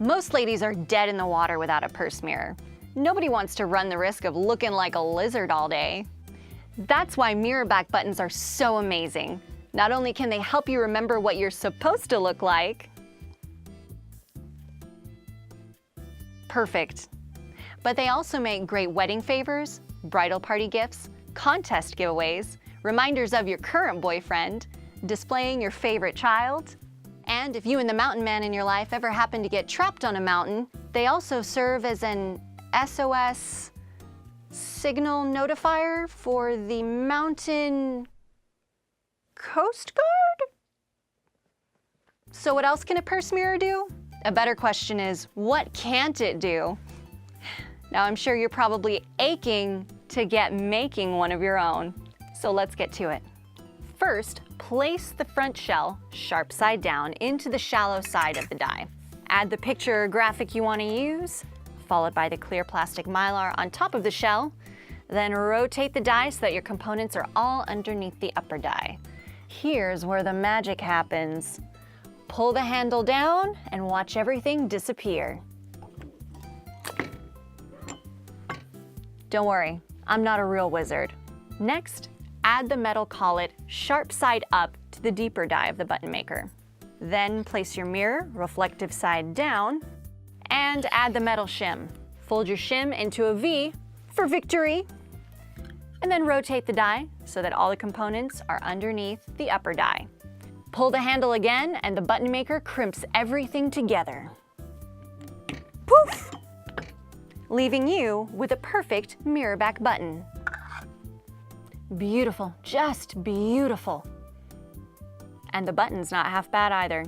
Most ladies are dead in the water without a purse mirror. Nobody wants to run the risk of looking like a lizard all day. That's why mirror back buttons are so amazing. Not only can they help you remember what you're supposed to look like, perfect, but they also make great wedding favors, bridal party gifts, contest giveaways, reminders of your current boyfriend, displaying your favorite child, and if you and the mountain man in your life ever happen to get trapped on a mountain, they also serve as an SOS signal notifier for the Mountain Coast Guard? So what else can a purse mirror do? A better question is, what can't it do? Now I'm sure you're probably aching to get making one of your own. So let's get to it. First, place the front shell sharp side down into the shallow side of the die. Add the picture or graphic you want to use, followed by the clear plastic mylar on top of the shell. Then rotate the die so that your components are all underneath the upper die. Here's where the magic happens. Pull the handle down and watch everything disappear. Don't worry, I'm not a real wizard. Next, add the metal collet sharp side up to the deeper die of the button maker. Then place your mirror reflective side down and add the metal shim. Fold your shim into a V for victory. And then rotate the die so that all the components are underneath the upper die. Pull the handle again and the button maker crimps everything together. Poof! Leaving you with a perfect mirror back button. Beautiful, just beautiful. And the button's not half bad either.